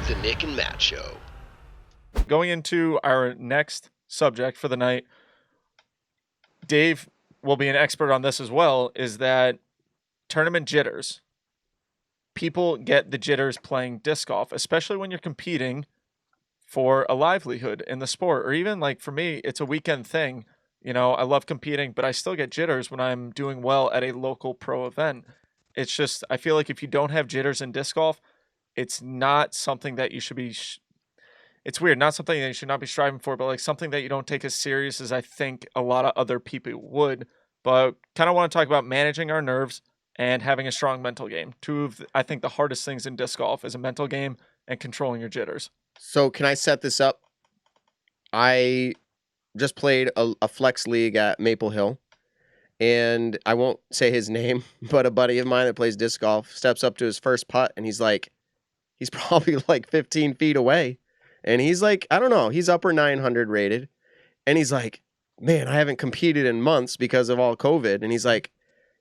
The Nick and Matt Show. Going into our next subject for the night, Dave will be an expert on this as well, is that tournament jitters. People get the jitters playing disc golf, especially when you're competing for a livelihood in the sport. Or even like for me, it's a weekend thing. You know, I love competing, but I still get jitters when I'm doing well at a local pro event. It's just, I feel like if you don't have jitters in disc golf, it's not something that you should be, it's weird, not something that you should not be striving for, but like something that you don't take as serious as I think a lot of other people would. But kind of want to talk about managing our nerves and having a strong mental game. Two of, I think, the hardest things in disc golf is a mental game and controlling your jitters. So can I set this up? I just played a flex league at Maple Hill, and I won't say his name, but a buddy of mine that plays disc golf steps up to his first putt, and he's probably like 15 feet away. And he's like, I don't know, he's upper 900 rated. And he's like, man, I haven't competed in months because of all COVID. And he's like,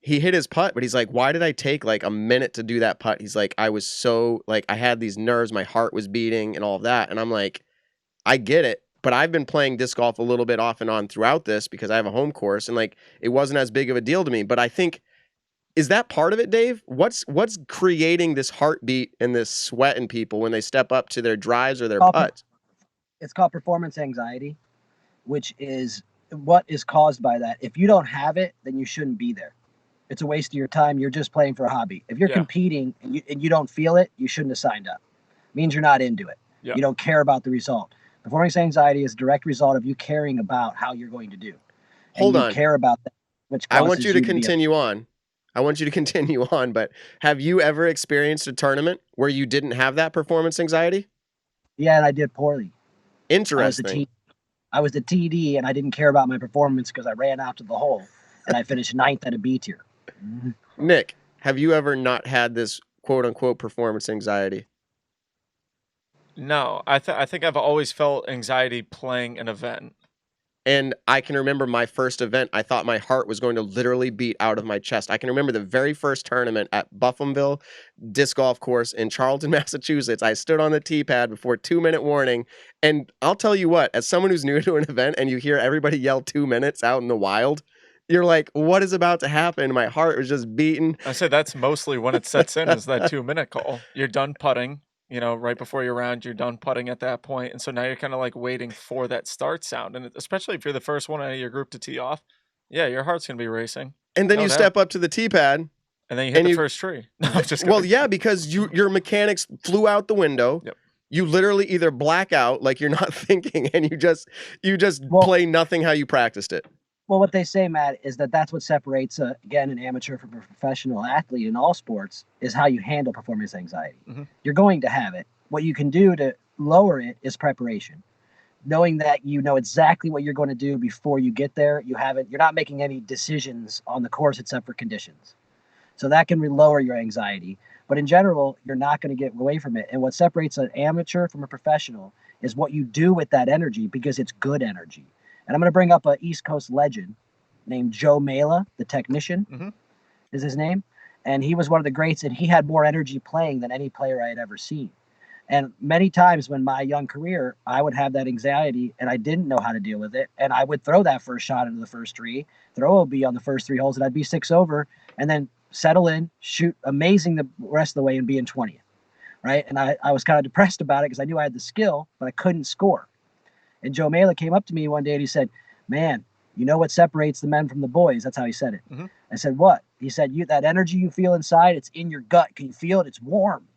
he hit his putt, but he's like, why did I take like a minute to do that putt? He's like, I was so like, I had these nerves, my heart was beating and all of that. And I'm like, I get it. But I've been playing disc golf a little bit off and on throughout this because I have a home course, and like, it wasn't as big of a deal to me. But I think, is that part of it, Dave? What's creating this heartbeat and this sweat in people when they step up to their drives or their putts? It's called performance anxiety, which is what is caused by that. If you don't have it, then you shouldn't be there. It's a waste of your time. You're just playing for a hobby. If you're competing and you don't feel it, you shouldn't have signed up. It means you're not into it. Yeah. You don't care about the result. Performance anxiety is a direct result of you caring about how you're going to do. Hold on. Care about that, which I want you to continue on. I want you to continue on, but have you ever experienced a tournament where you didn't have that performance anxiety? Yeah, and I did poorly. Interesting. I was the TD, and I didn't care about my performance because I ran out to the hole, and I finished 9th at a B tier. Nick, have you ever not had this quote-unquote performance anxiety? No, I think I've always felt anxiety playing an event. And I can remember my first event, I thought my heart was going to literally beat out of my chest. I can remember the very first tournament at Buffumville Disc Golf Course in Charlton, Massachusetts. I stood on the tee pad before 2-minute warning. And I'll tell you what, as someone who's new to an event and you hear everybody yell 2 minutes out in the wild, you're like, what is about to happen? My heart was just beating. I said that's mostly when it sets in, is that 2-minute call. You're done putting. You know, right before your round, you're done putting at that point. And so now you're kind of like waiting for that start sound. And especially if you're the first one out of your group to tee off, yeah, your heart's going to be racing. And then you step up to the tee pad. And then you hit the first tree. No, I'm just well, yeah, because your mechanics flew out the window. Yep. You literally either black out, like you're not thinking, and you just play nothing how you practiced it. Well, what they say, Matt, is that's what separates, again, an amateur from a professional athlete in all sports is how you handle performance anxiety. Mm-hmm. You're going to have it. What you can do to lower it is preparation. Knowing that you know exactly what you're going to do before you get there, you're not making any decisions on the course except for conditions. So that can lower your anxiety. But in general, you're not going to get away from it. And what separates an amateur from a professional is what you do with that energy, because it's good energy. And I'm going to bring up an East Coast legend named Joe Mela, the technician, is his name. And he was one of the greats, and he had more energy playing than any player I had ever seen. And many times when my young career, I would have that anxiety, and I didn't know how to deal with it. And I would throw that first shot into the first tree, throw OB on the first 3 holes, and I'd be 6 over, and then settle in, shoot amazing the rest of the way, and be in 20th, right? And I was kind of depressed about it because I knew I had the skill, but I couldn't score. And Joe Mela came up to me one day and he said, man, you know what separates the men from the boys? That's how he said it. Mm-hmm. I said, what? He said, that energy you feel inside, it's in your gut. Can you feel it? It's warm.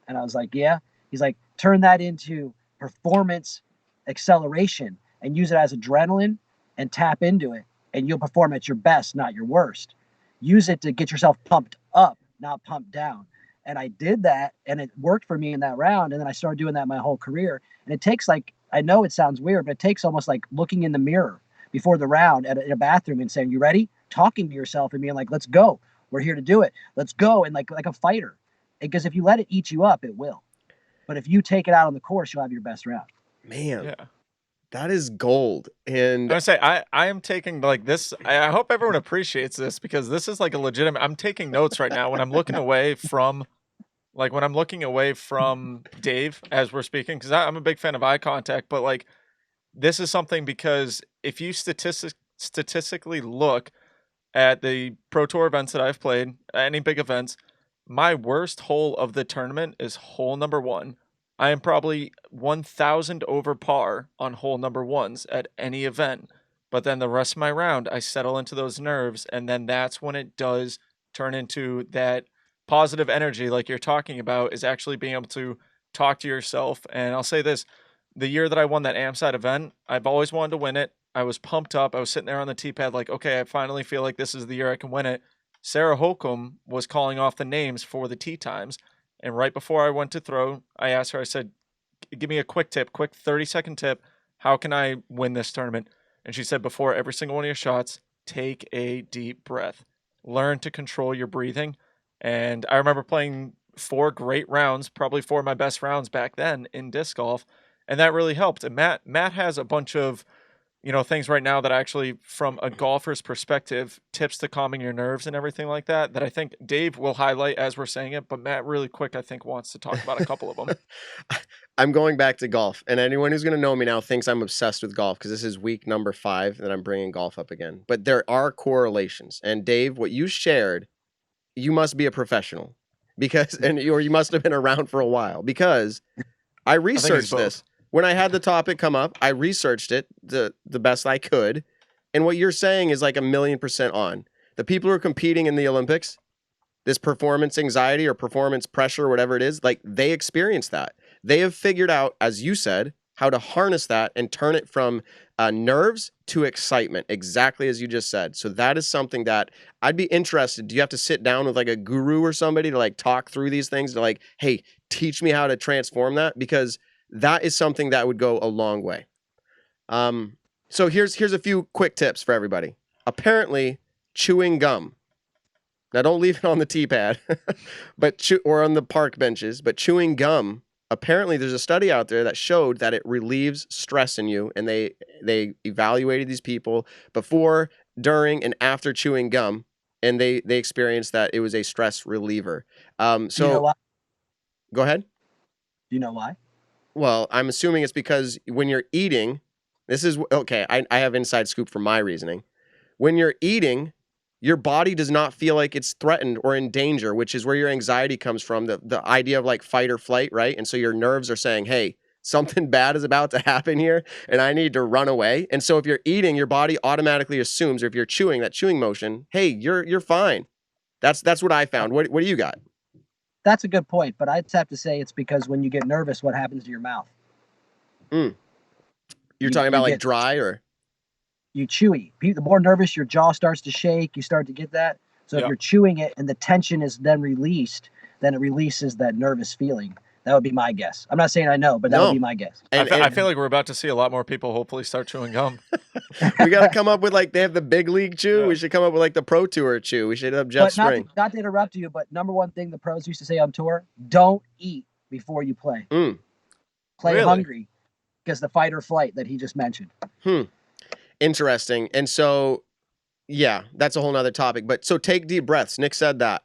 And I was like, yeah. He's like, turn that into performance acceleration and use it as adrenaline and tap into it. And you'll perform at your best, not your worst. Use it to get yourself pumped up, not pumped down. And I did that, and it worked for me in that round. And then I started doing that my whole career. And it takes I know it sounds weird, but it takes almost like looking in the mirror before the round in a bathroom and saying, you ready? Talking to yourself and being like, let's go. We're here to do it. Let's go. And like a fighter, because if you let it eat you up, it will. But if you take it out on the course, you'll have your best round. Man, yeah. That is gold. And I say, I am taking like this. I hope everyone appreciates this, because this is like a legitimate, I'm taking notes right now when I'm looking away from Like when I'm looking away from Dave as we're speaking, because I'm a big fan of eye contact, but like this is something because if you statistically look at the Pro Tour events that I've played, any big events, my worst hole of the tournament is hole number 1. I am probably 1,000 over par on hole number 1s at any event. But then the rest of my round, I settle into those nerves, and then that's when it does turn into that positive energy, like you're talking about, is actually being able to talk to yourself. And I'll say this, the year that I won that AmSide event, I've always wanted to win it. I was pumped up. I was sitting there on the tee pad like, okay, I finally feel like this is the year I can win it. Sarah Holcomb was calling off the names for the tee times. And right before I went to throw, I asked her, I said, give me a quick tip, quick 30-second tip. How can I win this tournament? And she said, before every single one of your shots, take a deep breath. Learn to control your breathing. And I remember playing 4 great rounds, probably 4 of my best rounds back then in disc golf. And that really helped. And Matt has a bunch of, things right now that actually, from a golfer's perspective, tips to calming your nerves and everything like that I think Dave will highlight as we're saying it, but Matt really quick, I think, wants to talk about a couple of them. I'm going back to golf, and anyone who's going to know me now thinks I'm obsessed with golf because this is week number 5 that I'm bringing golf up again. But there are correlations. And Dave, what you shared, you must be a professional or you must have been around for a while because I researched this. When I had the topic come up, I researched it the best I could. And what you're saying is like 1,000,000% on. The people who are competing in the Olympics, this performance anxiety or performance pressure, or whatever it is, like they experience that. They have figured out, as you said, how to harness that and turn it from nerves to excitement, exactly as you just said. So that is something that I'd be interested. Do you have to sit down with like a guru or somebody to like talk through these things to like, hey, teach me how to transform that? Because that is something that would go a long way. So here's a few quick tips for everybody. Apparently, chewing gum. Now, don't leave it on the tee pad, or on the park benches. But chewing gum, apparently, there's a study out there that showed that it relieves stress in you. And they evaluated these people before, during, and after chewing gum, and they experienced that it was a stress reliever. So, you know why? Go ahead. Do you know why? Well, I'm assuming it's because when you're eating, this is okay. I have inside scoop for my reasoning. When you're eating, your body does not feel like it's threatened or in danger, which is where your anxiety comes from. The idea of like fight or flight, right? And so your nerves are saying, hey, something bad is about to happen here and I need to run away. And so if you're eating, your body automatically assumes, or if you're chewing, that chewing motion, hey, you're fine. That's what I found. What do you got? That's a good point, but I'd have to say it's because when you get nervous, what happens to your mouth? You're talking about like dry or? You chewy. The more nervous, your jaw starts to shake. You start to get that. So if you're chewing it and the tension is then released, then it releases that nervous feeling. That would be my guess. I'm not saying I know, but that would be my guess. I feel like we're about to see a lot more people hopefully start chewing gum. We got to come up with like, they have the big league chew. We should come up with like the pro tour chew. We should have Jeff Spring. Not to interrupt you, but number one thing the pros used to say on tour, don't eat before you play. Play hungry, because the fight or flight that he just mentioned. Interesting. And so, yeah, that's a whole nother topic. But so take deep breaths. Nick said that.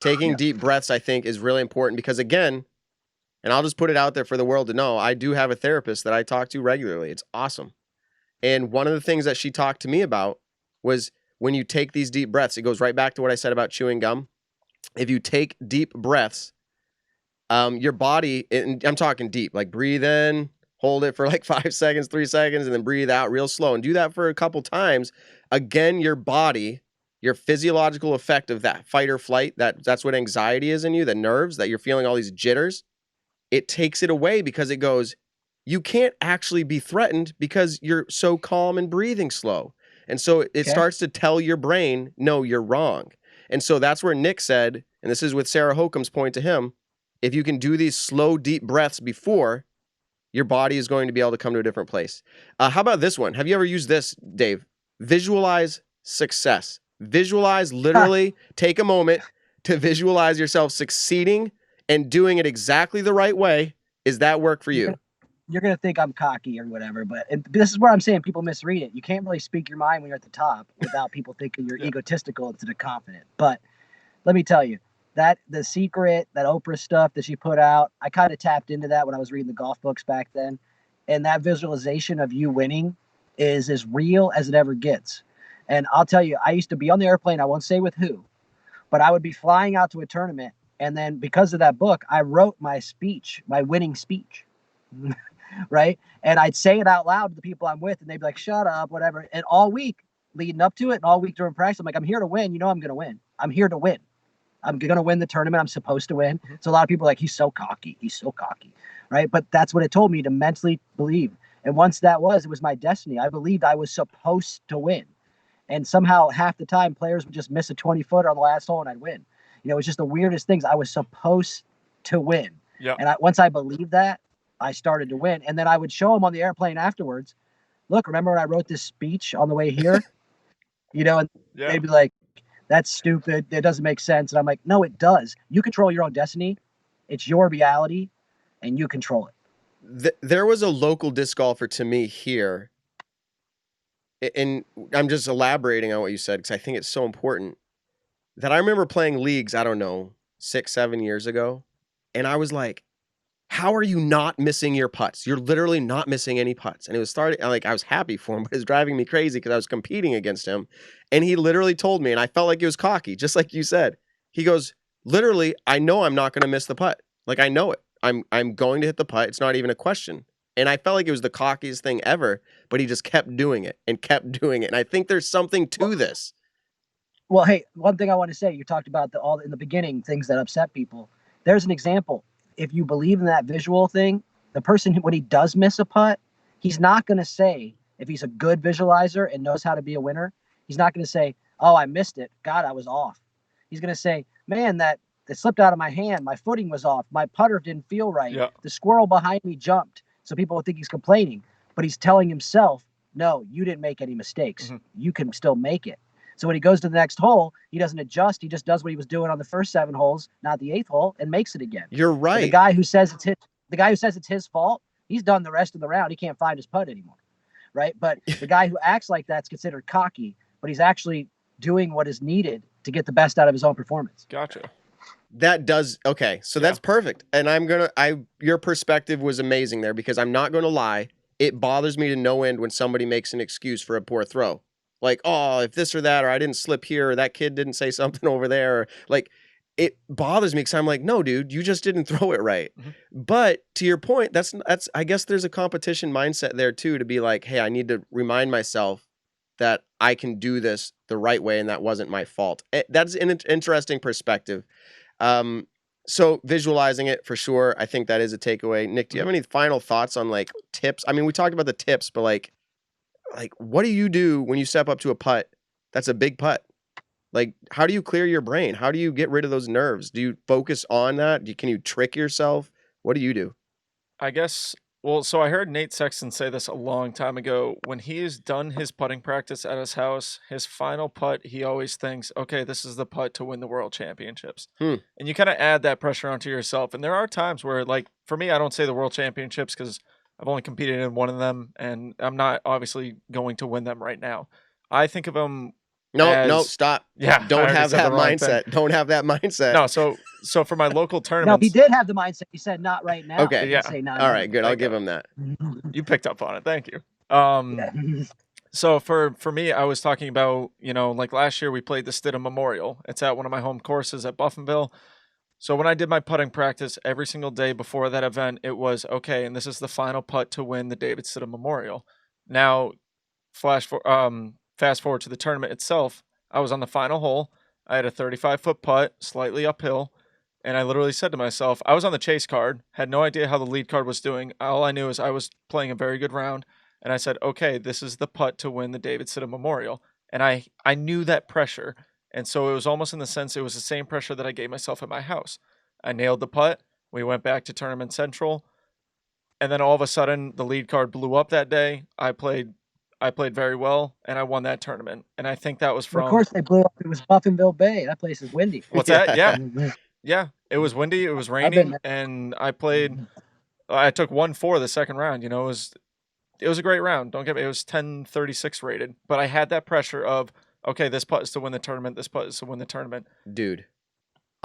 Taking deep breaths, I think, is really important because, again, and I'll just put it out there for the world to know, I do have a therapist that I talk to regularly. It's awesome. And one of the things that she talked to me about was when you take these deep breaths, it goes right back to what I said about chewing gum. If you take deep breaths, your body, and I'm talking deep, like breathe in, hold it for like 5 seconds, 3 seconds, and then breathe out real slow. And do that for a couple times. Again, your body, your physiological effect of that fight or flight, that's what anxiety is in you, the nerves, that you're feeling all these jitters. It takes it away because it goes, you can't actually be threatened because you're so calm and breathing slow. And so it starts to tell your brain, no, you're wrong. And so that's where Nick said, and this is with Sarah Holcomb's point to him, if you can do these slow, deep breaths before, your body is going to be able to come to a different place. How about this one? Have you ever used this, Dave? Visualize success. Visualize, literally take a moment to visualize yourself succeeding and doing it exactly the right way. Is that work for you? You're going to think I'm cocky or whatever, but this is where I'm saying people misread it. You can't really speak your mind when you're at the top without people thinking you're egotistical instead of confident. But let me tell you, that The Secret, that Oprah stuff that she put out, I kind of tapped into that when I was reading the golf books back then. And that visualization of you winning is as real as it ever gets. And I'll tell you, I used to be on the airplane, I won't say with who, but I would be flying out to a tournament. And then because of that book, I wrote my speech, my winning speech. Right. And I'd say it out loud to the people I'm with, and they'd be like, shut up, whatever. And all week leading up to it and all week during practice, I'm like, I'm here to win. You know, I'm going to win. I'm here to win. I'm going to win the tournament. I'm supposed to win. So a lot of people are like, he's so cocky. He's so cocky. Right. But that's what it told me to mentally believe. And once it was my destiny. I believed I was supposed to win. And somehow half the time players would just miss a 20-footer on the last hole and I'd win. You know, it's just the weirdest things. I was supposed to win. Yeah. And once I believed that, I started to win. And then I would show them on the airplane afterwards, look, remember when I wrote this speech on the way here? You know, and they'd be like, that's stupid. It doesn't make sense. And I'm like, no, it does. You control your own destiny. It's your reality and you control it. There was a local disc golfer to me here, and I'm just elaborating on what you said because I think it's so important, that I remember playing leagues, I don't know, 6-7 years ago. And I was like, how are you not missing your putts? You're literally not missing any putts. And it was I was happy for him, but it was driving me crazy because I was competing against him. And he literally told me, and I felt like he was cocky, just like you said. He goes, literally, I know I'm not going to miss the putt. Like, I know it. I'm going to hit the putt. It's not even a question. And I felt like it was the cockiest thing ever, but he just kept doing it and kept doing it. And I think there's something to this. Well, hey, one thing I want to say, you talked about all in the beginning, things that upset people. There's an example. If you believe in that visual thing, the person, when he does miss a putt, he's not going to say, if he's a good visualizer and knows how to be a winner, he's not going to say, oh, I missed it. God, I was off. He's going to say, man, it slipped out of my hand. My footing was off. My putter didn't feel right. Yeah. The squirrel behind me jumped. So people will think he's complaining, but he's telling himself, no, you didn't make any mistakes. Mm-hmm. You can still make it. So when he goes to the next hole, he doesn't adjust. He just does what he was doing on the first 7 holes, not the 8th hole, and makes it again. You're right. So the guy who says it's his fault, he's done the rest of the round. He can't find his putt anymore, right? But the guy who acts like that's considered cocky, but he's actually doing what is needed to get the best out of his own performance. Gotcha. That does okay. So that's perfect. And your perspective was amazing there because I'm not going to lie. It bothers me to no end when somebody makes an excuse for a poor throw. Like, oh, if this or that, or I didn't slip here, or that kid didn't say something over there. Or, like, it bothers me because I'm like, no, dude, you just didn't throw it right. Mm-hmm. But to your point, that's I guess there's a competition mindset there too, to be like, hey, I need to remind myself that I can do this the right way and that wasn't my fault. That's an interesting perspective. So visualizing it for sure, I think that is a takeaway. Nick, do you have any final thoughts on like tips? I mean, we talked about the tips, but like what do you do when you step up to a putt that's a big putt? Like, how do you clear your brain? How do you get rid of those nerves? Do you focus on that? Can you trick yourself? What do you do? I guess, well, so I heard Nate Sexton say this a long time ago. When he has done his putting practice at his house, his final putt, he always thinks, okay, this is the putt to win the world championships. And you kind of add that pressure onto yourself. And there are times where, like, for me, I don't say the world championships because I've only competed in one of them, and I'm not obviously going to win them right now. I think of them. No, stop. Yeah, don't have that mindset. Don't have that mindset. No, so for my local tournaments. No, he did have the mindset. He said not right now. Okay, yeah. Say not all right, good. I'll give him that. You picked up on it. Thank you. So for me, I was talking about, like last year we played the Stidham Memorial. It's at one of my home courses at Buffinville. So when I did my putting practice every single day before that event, it was, okay, and this is the final putt to win the David Stidham Memorial. Now, fast forward to the tournament itself, I was on the final hole. I had a 35-foot putt, slightly uphill, and I literally said to myself, I was on the chase card, had no idea how the lead card was doing. All I knew is I was playing a very good round, and I said, okay, this is the putt to win the David Stidham Memorial. And I knew that pressure. And so it was almost in the sense it was the same pressure that I gave myself at my house. I nailed the putt. We went back to Tournament Central. And then all of a sudden, the lead card blew up that day. I played very well, and I won that tournament. And I think that was from... Of course, they blew up. It was Buffinville Bay. That place is windy. What's that? Yeah. Yeah. It was windy. It was raining. And I took 1-4 the second round. It was a great round. Don't get me. It was 10-36 rated. But I had that pressure of, okay, this putt is to win the tournament. This putt is to win the tournament. Dude,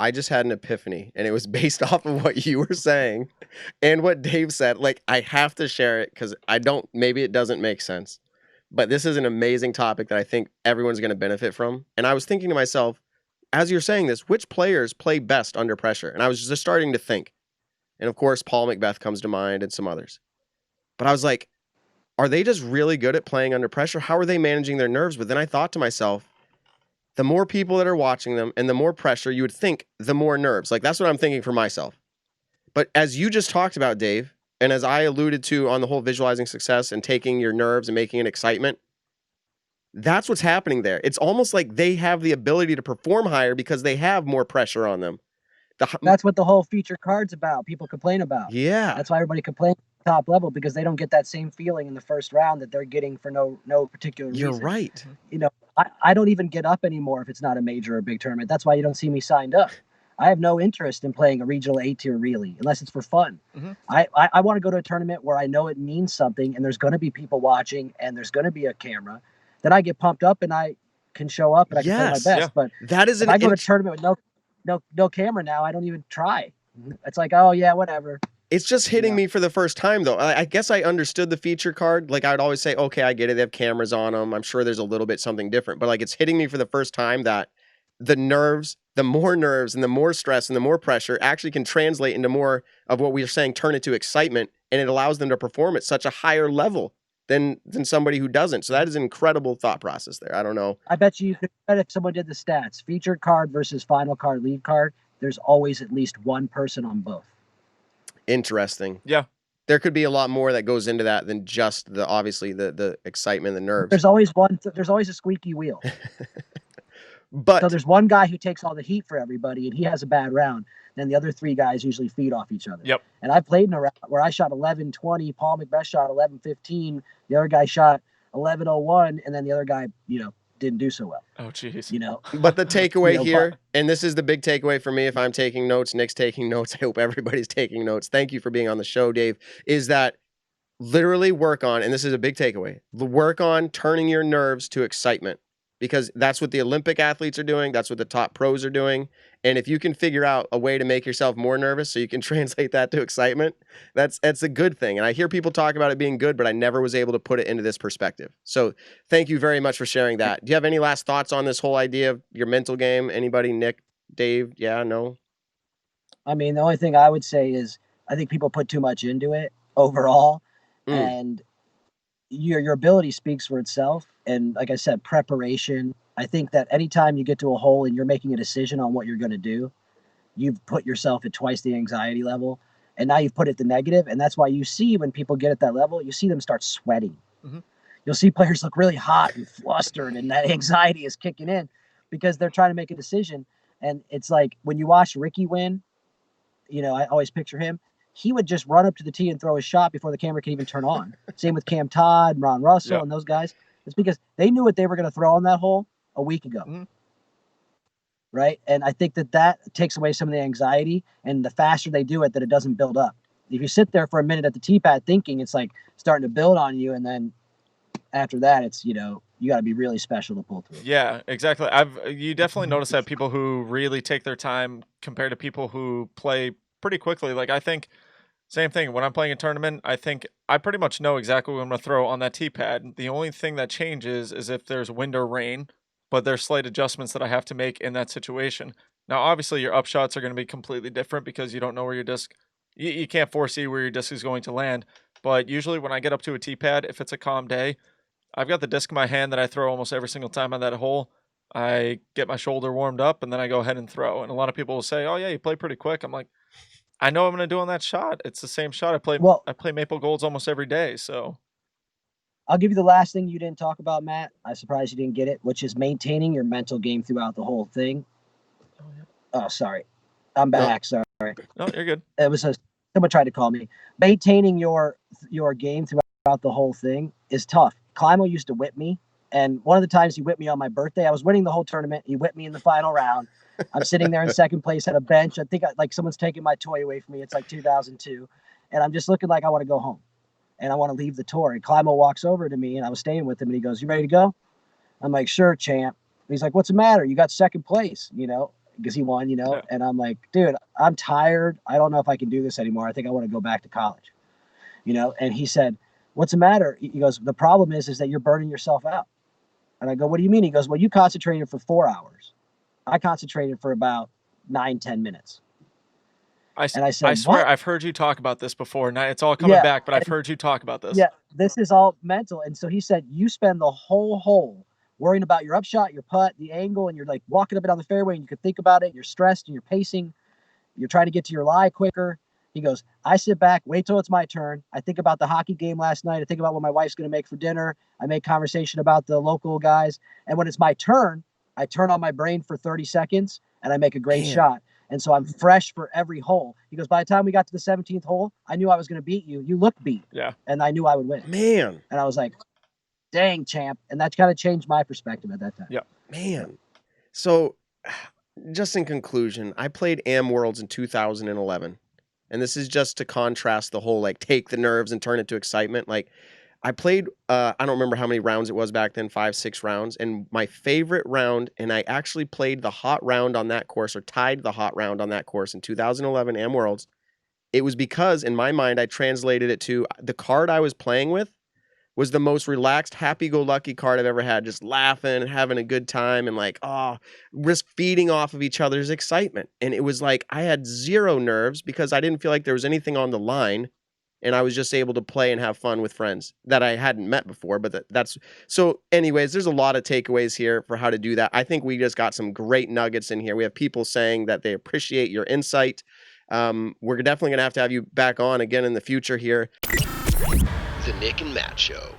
I just had an epiphany, and it was based off of what you were saying and what Dave said. Like, I have to share it because maybe it doesn't make sense, but this is an amazing topic that I think everyone's going to benefit from. And I was thinking to myself, as you're saying this, which players play best under pressure? And I was just starting to think. And of course, Paul Macbeth comes to mind and some others. But I was like, are they just really good at playing under pressure? How are they managing their nerves? But then I thought to myself, the more people that are watching them and the more pressure, you would think the more nerves. Like, that's what I'm thinking for myself. But as you just talked about, Dave, and as I alluded to on the whole visualizing success and taking your nerves and making it excitement, that's what's happening there. It's almost like they have the ability to perform higher because they have more pressure on them. That's what the whole feature card's about. People complain about. Yeah. That's why everybody complains at the top level, because they don't get that same feeling in the first round that they're getting for no particular reason. You're right. You know, I don't even get up anymore if it's not a major or big tournament. That's why you don't see me signed up. I have no interest in playing a regional A tier really, unless it's for fun. Mm-hmm. I want to go to a tournament where I know it means something and there's going to be people watching and there's going to be a camera. Then I get pumped up and I can show up and I can play my best. Yeah. But that is if I go to a tournament with no camera now, I don't even try. It's like, oh yeah, whatever. It's just hitting me for the first time, though. I guess I understood the feature card. Like, I'd always say, okay, I get it. They have cameras on them. I'm sure there's a little bit something different. But, like, it's hitting me for the first time that the more nerves and the more stress and the more pressure actually can translate into more of what we are saying, turn it to excitement. And it allows them to perform at such a higher level than somebody who doesn't. So that is an incredible thought process there. I don't know. I bet you could bet if someone did the stats, featured card versus final card, lead card, there's always at least one person on both. Interesting. Yeah. There could be a lot more that goes into that than just obviously the excitement, the nerves. There's always a squeaky wheel. But so there's one guy who takes all the heat for everybody and he has a bad round. Then the other three guys usually feed off each other. Yep. And I played in a round where I shot 11-20, Paul Macbeth shot 11-15, the other guy shot 11-01, and then the other guy, didn't do so well. Oh, jeez. But the takeaway here, and this is the big takeaway for me if I'm taking notes, Nick's taking notes, I hope everybody's taking notes. Thank you for being on the show, Dave, is that literally work on, and this is a big takeaway, work on turning your nerves to excitement, because that's what the Olympic athletes are doing. That's what the top pros are doing. And if you can figure out a way to make yourself more nervous so you can translate that to excitement, that's a good thing. And I hear people talk about it being good, but I never was able to put it into this perspective. So thank you very much for sharing that. Do you have any last thoughts on this whole idea of your mental game? Anybody? Nick, Dave? Yeah, no? I mean, the only thing I would say is I think people put too much into it overall. And your ability speaks for itself. And like I said, preparation. I think that anytime you get to a hole and you're making a decision on what you're going to do, you've put yourself at twice the anxiety level. And now you've put it the negative. And that's why you see when people get at that level, you see them start sweating. Mm-hmm. You'll see players look really hot and flustered, and that anxiety is kicking in because they're trying to make a decision. And it's like when you watch Ricky win, I always picture him. He would just run up to the tee and throw his shot before the camera can even turn on. Same with Cam Todd, Ron Russell, and those guys. It's because they knew what they were going to throw on that hole a week ago. Mm-hmm. Right? And I think that takes away some of the anxiety, and the faster they do it, that it doesn't build up. If you sit there for a minute at the tee pad thinking, it's like starting to build on you, and then after that, it's, you got to be really special to pull through. Yeah, exactly. You definitely notice that people who really take their time compared to people who play pretty quickly. Like, I think same thing when I'm playing a tournament, I think I pretty much know exactly what I'm going to throw on that tee pad. The only thing that changes is if there's wind or rain, but there's slight adjustments that I have to make in that situation. Now, obviously your upshots are going to be completely different because you don't know where your disc, you can't foresee where your disc is going to land. But usually when I get up to a tee pad, if it's a calm day, I've got the disc in my hand that I throw almost every single time on that hole. I get my shoulder warmed up and then I go ahead and throw. And a lot of people will say, oh yeah, you play pretty quick. I'm like, I know what I'm going to do on that shot. It's the same shot. I play Maple Golds almost every day. So I'll give you the last thing you didn't talk about, Matt. I'm surprised you didn't get it, which is maintaining your mental game throughout the whole thing. Oh, sorry. I'm back. No. Sorry. No, you're good. It was someone tried to call me. Maintaining your game throughout the whole thing is tough. Climo used to whip me. And one of the times he whipped me on my birthday, I was winning the whole tournament. He whipped me in the final round. I'm sitting there in second place at a bench. I think someone's taking my toy away from me. It's like 2002. And I'm just looking like I want to go home. And I want to leave the tour. And Climo walks over to me, and I was staying with him. And he goes, you ready to go? I'm like, sure, champ. And he's like, what's the matter? You got second place, because he won, Yeah. and I'm like, dude, I'm tired. I don't know if I can do this anymore. I think I want to go back to college, and he said, what's the matter? He goes, the problem is that you're burning yourself out. And I go, what do you mean? He goes, well, you concentrated for 4 hours. I concentrated for about 9-10 minutes. And I said, I swear what? I've heard you talk about this before. Now it's all coming Yeah, back, but I've heard you talk about this. Yeah, this is all mental. And so he said, you spend the whole hole worrying about your upshot, your putt, the angle, and you're like walking up and down the fairway and you can think about it. You're stressed and you're pacing. You're trying to get to your lie quicker. He goes, I sit back, wait till it's my turn. I think about the hockey game last night. I think about what my wife's going to make for dinner. I make conversation about the local guys. And when it's my turn, I turn on my brain for 30 seconds and I make a great shot. And so I'm fresh for every hole. He goes, by the time we got to the 17th hole, I knew I was going to beat you. You looked beat. Yeah. And I knew I would win. Man. And I was like, dang, champ. And that kind of changed my perspective at that time. Yeah. Man. So just in conclusion, I played Am Worlds in 2011. And this is just to contrast the whole, like, take the nerves and turn it to excitement. Like, I played, I don't remember how many rounds it was back then, 5, 6 rounds. And my favorite round, and I actually played the hot round on that course, or tied the hot round on that course in 2011 Am Worlds. It was because, in my mind, I translated it to the card I was playing with was the most relaxed, happy-go-lucky card I've ever had, just laughing and having a good time and like, just feeding off of each other's excitement. And it was like I had zero nerves because I didn't feel like there was anything on the line, and I was just able to play and have fun with friends that I hadn't met before. But that's so anyways, there's a lot of takeaways here for how to do that. I think we just got some great nuggets in here. We have people saying that they appreciate your insight. We're definitely going to have you back on again in the future here. The Nick and Matt Show.